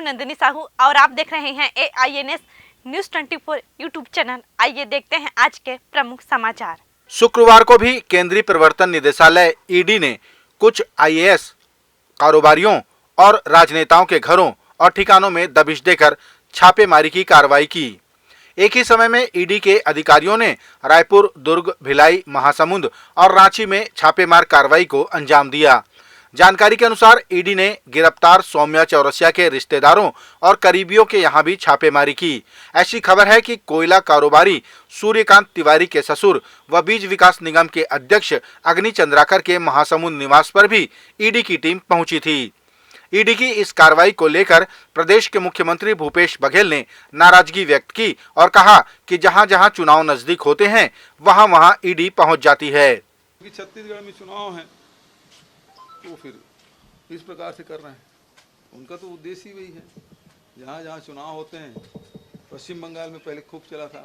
नंदिनी साहू और आप देख रहे हैं AINS न्यूज़ 24 यूट्यूब चैनल। आइए देखते हैं आज के प्रमुख समाचार। शुक्रवार को भी केंद्रीय प्रवर्तन निदेशालय ईडी ने कुछ IAS कारोबारियों और राजनेताओं के घरों और ठिकानों में दबिश देकर छापेमारी की कार्रवाई की। एक ही समय में ईडी के अधिकारियों ने रायपुर, दुर्ग, भिलाई, महासमुंद और रांची में छापेमार कार्रवाई को अंजाम दिया। जानकारी के अनुसार ईडी ने गिरफ्तार सौम्या चौरसिया के रिश्तेदारों और करीबियों के यहां भी छापेमारी की। ऐसी खबर है कि कोयला कारोबारी सूर्यकांत तिवारी के ससुर व बीज विकास निगम के अध्यक्ष अग्नि चंद्राकर के महासमुंद निवास पर भी ईडी की टीम पहुंची थी। ईडी की इस कार्रवाई को लेकर प्रदेश के मुख्यमंत्री भूपेश बघेल ने नाराजगी व्यक्त की और कहा कि जहां जहां चुनाव नजदीक होते हैं वहां वहां ईडी पहुंच जाती है। छत्तीसगढ़ में चुनाव है तो फिर इस प्रकार से कर रहे हैं। उनका तो उद्देश्य ही वही है। जहाँ जहाँ चुनाव होते हैं, पश्चिम बंगाल में पहले खूब चला था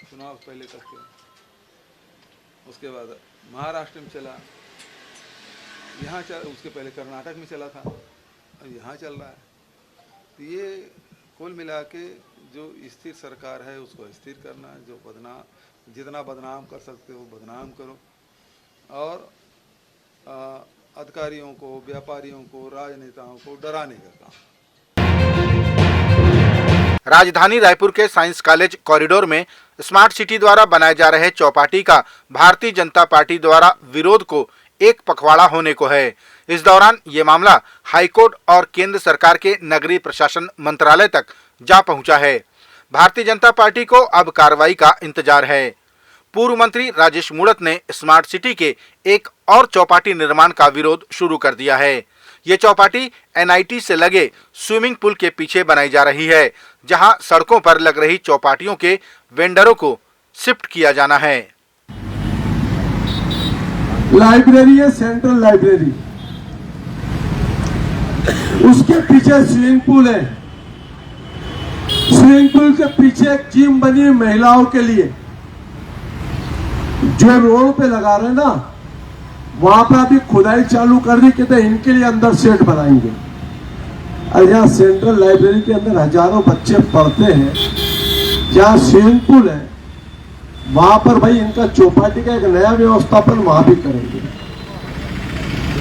चुनाव पहले करके, उसके बाद महाराष्ट्र में चला, यहाँ चल, उसके पहले कर्नाटक में चला था और यहाँ चल रहा है। तो ये कुल मिला के जो स्थिर सरकार है उसको स्थिर करना है। जो जितना बदनाम कर सकते हो बदनाम करो और अधिकारियों को, व्यापारियों को, राजनेताओं को डराने का काम। राजधानी रायपुर के साइंस कॉलेज कॉरिडोर में स्मार्ट सिटी द्वारा बनाए जा रहे चौपाटी का भारतीय जनता पार्टी द्वारा विरोध को एक पखवाड़ा होने को है। इस दौरान ये मामला हाईकोर्ट और केंद्र सरकार के नगरीय प्रशासन मंत्रालय तक जा पहुंचा है। भारतीय जनता पार्टी को अब कार्रवाई का इंतजार है। पूर्व मंत्री राजेश मूणत ने स्मार्ट सिटी के एक और चौपाटी निर्माण का विरोध शुरू कर दिया है। ये चौपाटी NIT से लगे स्विमिंग पूल के पीछे बनाई जा रही है, जहां सड़कों पर लग रही चौपाटियों के वेंडरों को शिफ्ट किया जाना है। लाइब्रेरी है, सेंट्रल लाइब्रेरी, उसके पीछे स्विमिंग पूल है। स्विमिंग पूल के पीछे एक जिम बनी है महिलाओं के लिए। जो रोड पे लगा रहे ना, वहां पर अभी खुदाई चालू कर दी, कहते इनके लिए अंदर सेट बनाएंगे। और यहाँ सेंट्रल लाइब्रेरी के अंदर हजारों बच्चे पढ़ते हैं, जहाँ स्विमिंग पूल है वहां पर भाई इनका चौपाटी का एक नया व्यवस्थापन वहां भी करेंगे।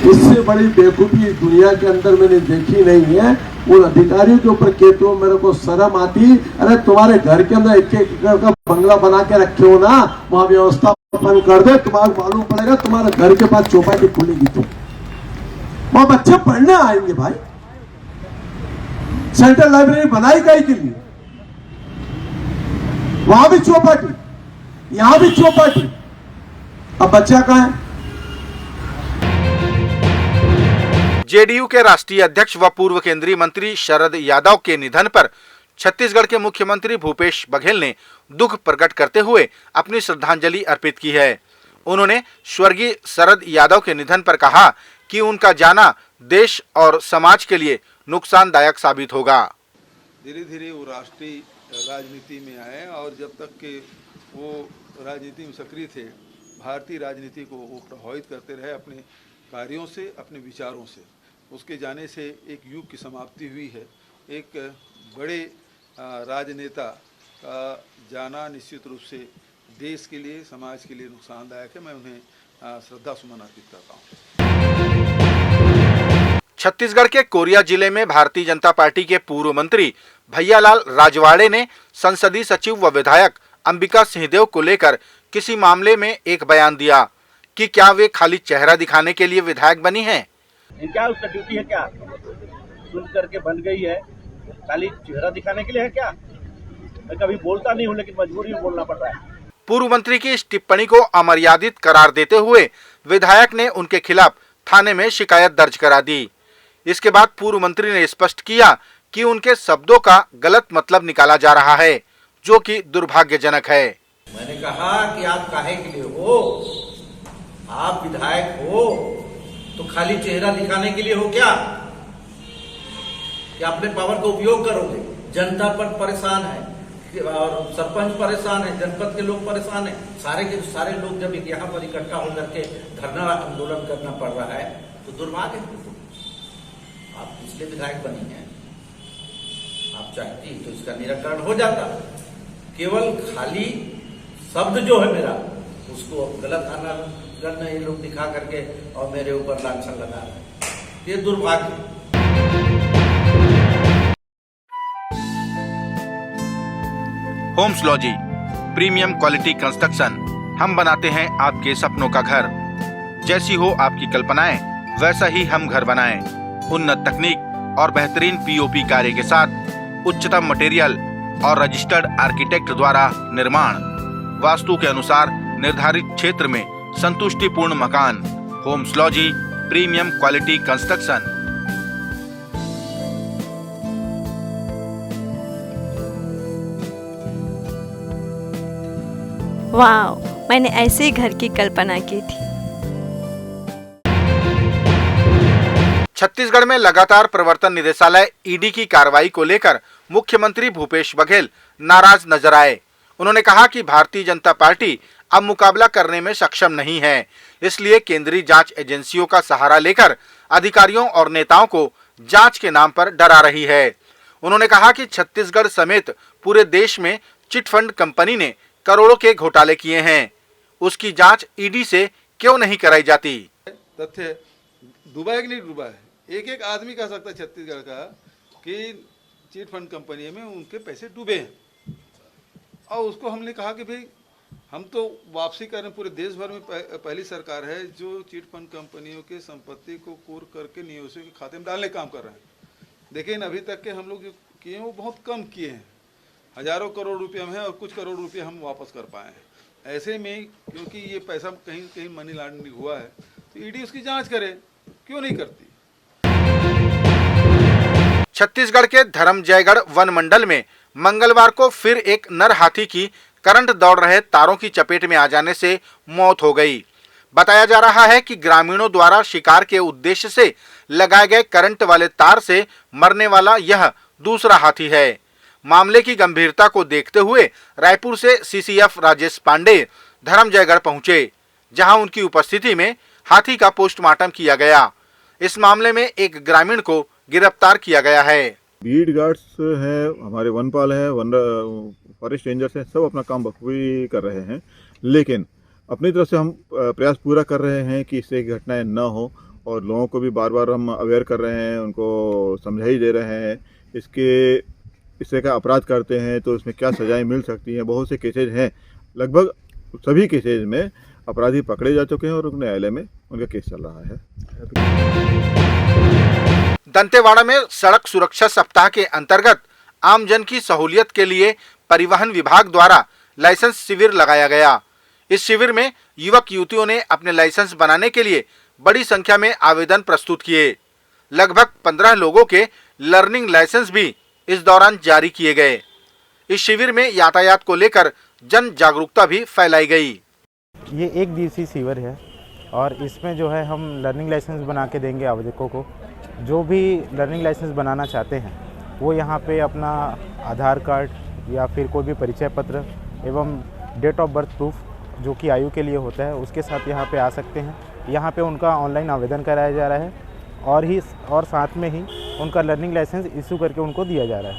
इससे बड़ी बेवकूफी दुनिया के अंदर मैंने देखी नहीं है। उन अधिकारियों के ऊपर कहते हो, मेरे को शर्म आती। अरे तुम्हारे घर के अंदर एक एकड़ का बंगला बना के रखे हो ना, वहां व्यवस्थापन कर दे, तुम्हारा मालूम पड़ेगा तुम्हारे घर के पास चौपाटी खुलेगी तो वहां बच्चे पढ़ने आएंगे। भाई सेंट्रल लाइब्रेरी बनाई गई के लिए, वहां भी चौपाटी, यहां भी चौपाटी, अब बच्चा कहाँ है? जेडीयू के राष्ट्रीय अध्यक्ष व पूर्व केंद्रीय मंत्री शरद यादव के निधन पर छत्तीसगढ़ के मुख्यमंत्री भूपेश बघेल ने दुख प्रकट करते हुए अपनी श्रद्धांजलि अर्पित की है। उन्होंने स्वर्गीय शरद यादव के निधन पर कहा कि उनका जाना देश और समाज के लिए नुकसानदायक साबित होगा। धीरे धीरे वो राष्ट्रीय राजनीति में आए और जब तक के वो राजनीति में सक्रिय थे, भारतीय राजनीति को वो प्रभावित करते रहे अपने कार्यों से, अपने विचारों से। उसके जाने से एक युग की समाप्ति हुई है। एक बड़े राजनेता का जाना निश्चित रूप से देश के लिए, समाज के लिए नुकसानदायक है। मैं उन्हें श्रद्धा सुमन अर्पित करता हूँ। छत्तीसगढ़ के कोरिया जिले में भारतीय जनता पार्टी के पूर्व मंत्री भैयालाल राजवाड़े ने संसदीय सचिव व विधायक अंबिका सिंहदेव को लेकर किसी मामले में एक बयान दिया कि क्या वे खाली चेहरा दिखाने के लिए विधायक बनी हैं? क्या उसका ड्यूटी है? क्या सुन करके बन गई है? खाली चेहरा दिखाने के लिए है क्या? मैं कभी बोलता नहीं हूँ, लेकिन मजबूरी में बोलना पड़ रहा है। पूर्व मंत्री की इस टिप्पणी को अमर्यादित करार देते हुए विधायक ने उनके खिलाफ थाने में शिकायत दर्ज करा दी। इसके बाद पूर्व मंत्री ने स्पष्ट किया कि उनके शब्दों का गलत मतलब निकाला जा रहा है, जो कि दुर्भाग्यजनक है। मैंने कहा कि आप काहे के लिए हो? आप विधायक हो तो खाली चेहरा दिखाने के लिए हो क्या? कि अपने पावर का उपयोग करोगे? जनता पर परेशान है और सरपंच परेशान है, जनपद के लोग परेशान है, सारे के सारे लोग जब यहाँ पर इकट्ठा होकर के धरना आंदोलन करना पड़ रहा है तो दुर्भाग्य है। आप पिछले विधायक बनी हैं, आप चाहती तो इसका निराकरण हो जाता। केवल खाली शब्द जो है मेरा उसको गलत आना ये लोग दिखा करके और मेरे ऊपर लांछन लगा रहे हैं। ये दुर्भाग्य। Homeslogy premium quality construction. हम बनाते हैं आपके सपनों का घर। जैसी हो आपकी कल्पनाएं वैसा ही हम घर बनाएं। उन्नत तकनीक और बेहतरीन पीओपी कार्य के साथ उच्चतम मटेरियल और रजिस्टर्ड आर्किटेक्ट द्वारा निर्माण। वास्तु के अनुसार निर्धारित क्षेत्र में संतुष्टिपूर्ण मकान। Homeslogy premium quality construction. वाह, मैंने ऐसे ही घर की कल्पना की थी। छत्तीसगढ़ में लगातार प्रवर्तन निदेशालय ईडी की कार्रवाई को लेकर मुख्यमंत्री भूपेश बघेल नाराज नजर आए। उन्होंने कहा कि भारतीय जनता पार्टी अब मुकाबला करने में सक्षम नहीं है, इसलिए केंद्रीय जांच एजेंसियों का सहारा लेकर अधिकारियों और नेताओं को जांच के नाम पर डरा रही है। उन्होंने कहा कि छत्तीसगढ़ समेत पूरे देश में चिटफंड कंपनी ने करोड़ों के घोटाले किए हैं, उसकी जांच ईडी से क्यों नहीं कराई जाती। तथ्य डूबा है कि नहीं डूबा है, एक एक आदमी कह सकता है छत्तीसगढ़ का कि चिट फंड कंपनी में उनके पैसे डूबे हैं। और उसको हमने कहा कि भाई हम तो वापसी कर रहे हैं। पूरे देश भर में पहली सरकार है जो चिट फंड कंपनियों के संपत्ति को कुर करके निवेशकों के खाते में डालने का काम कर रहे हैं। लेकिन अभी तक के हम लोग जो किए हैं वो बहुत कम किए हैं। हजारों करोड़ रुपये में है और कुछ करोड़ रुपये हम वापस कर पाए हैं। ऐसे में क्योंकि ये पैसा कहीं कहीं मनी लॉन्ड्रिंग हुआ है तो ईडी उसकी जांच करे, क्यों नहीं करती। छत्तीसगढ़ के धर्मजयगढ़ वन मंडल में मंगलवार को फिर एक नर हाथी की करंट दौड़ रहे तारों की चपेट में आ जाने से मौत हो गई। बताया जा रहा है कि ग्रामीणों द्वारा शिकार के उद्देश्य से लगाए गए करंट वाले तार से मरने वाला यह दूसरा हाथी है। मामले की गंभीरता को देखते हुए रायपुर से सीसीएफ राजेश पांडे धर्मजयगढ़ पहुंचे, जहां उनकी उपस्थिति में हाथी का पोस्टमार्टम किया गया। इस मामले में एक ग्रामीण को गिरफ्तार किया गया है। बीट गार्ड्स है, हमारे वनपाल है, फॉरेस्ट रेंजर्स है, सब अपना काम बखूबी कर रहे हैं। लेकिन अपनी तरफ से हम प्रयास पूरा कर रहे हैं कि इससे घटनाएं न हो और लोगों को भी बार बार हम अवेयर कर रहे हैं, उनको समझाई दे रहे हैं। इससे का अपराध करते हैं तो इसमें क्या सजाएं मिल सकती हैं। बहुत से केसेज हैं, लगभग सभी केसेज में अपराधी पकड़े जा चुके हैं और न्यायालय में उनका केस चल रहा है। दंतेवाड़ा में सड़क सुरक्षा सप्ताह के अंतर्गत आमजन की सहूलियत के लिए परिवहन विभाग द्वारा लाइसेंस शिविर लगाया गया। इस शिविर में युवक युवतियों ने अपने लाइसेंस बनाने के लिए बड़ी संख्या में आवेदन प्रस्तुत किए। लगभग 15 लोगों के लर्निंग लाइसेंस भी इस दौरान जारी किए गए। इस शिविर में यातायात को लेकर जन जागरूकता भी फैलाई गई। ये एक दिवसीय शिविर है और इसमें जो है हम लर्निंग लाइसेंस बना के देंगे आवेदकों को। जो भी लर्निंग लाइसेंस बनाना चाहते हैं वो यहाँ पे अपना आधार कार्ड या फिर कोई भी परिचय पत्र एवं डेट ऑफ बर्थ प्रूफ जो कि आयु के लिए होता है उसके साथ यहाँ पे आ सकते हैं। यहाँ पे उनका ऑनलाइन आवेदन कराया जा रहा है और साथ में ही उनका लर्निंग लाइसेंस इशू करके उनको दिया जा रहा है।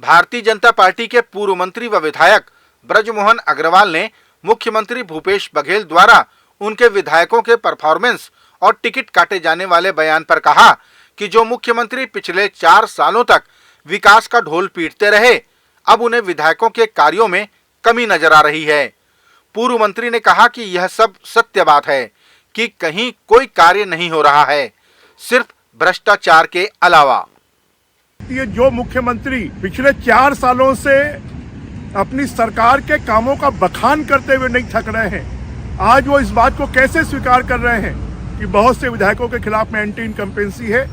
भारतीय जनता पार्टी के पूर्व मंत्री व विधायक ब्रजमोहन अग्रवाल ने मुख्यमंत्री भूपेश बघेल द्वारा उनके विधायकों के परफॉर्मेंस और टिकट काटे जाने वाले बयान पर कहा कि जो मुख्यमंत्री पिछले 4 सालों तक विकास का ढोल पीटते रहे, अब उन्हें विधायकों के कार्यों में कमी नजर आ रही है। पूर्व मंत्री ने कहा कि यह सब सत्य बात है कि कहीं कोई कार्य नहीं हो रहा है, सिर्फ भ्रष्टाचार के अलावा। ये जो मुख्यमंत्री पिछले 4 सालों से अपनी सरकार के कामों का बखान करते हुए नहीं थक रहे हैं, आज वो इस बात को कैसे स्वीकार कर रहे हैं कि बहुत से विधायकों के खिलाफ में एंटी इनकम्पेंसी है।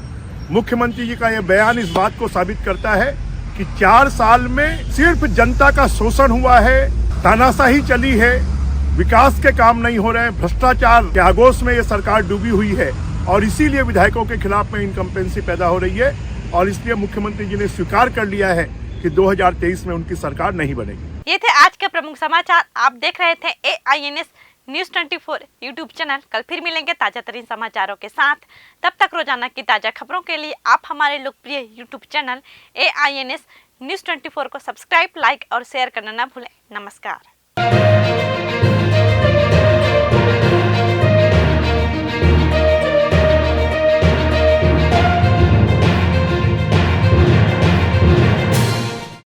मुख्यमंत्री जी का यह बयान इस बात को साबित करता है कि 4 साल में सिर्फ जनता का शोषण हुआ है, तानाशाही चली है, विकास के काम नहीं हो रहे हैं, भ्रष्टाचार के आगोश में ये सरकार डूबी हुई है और इसीलिए विधायकों के खिलाफ में इनकम्पेंसी पैदा हो रही है। और इसलिए मुख्यमंत्री जी ने स्वीकार कर लिया है कि 2023 में उनकी सरकार नहीं बनेगी। ये थे आज के प्रमुख समाचार। आप देख रहे थे AINS न्यूज़ 24 यूट्यूब चैनल। कल फिर मिलेंगे ताज़ा तरीन समाचारों के साथ। तब तक रोजाना की ताज़ा खबरों के लिए आप हमारे लोकप्रिय यूट्यूब चैनल AINS न्यूज़ 24 को सब्सक्राइब, लाइक और शेयर करना ना भूलें। नमस्कार।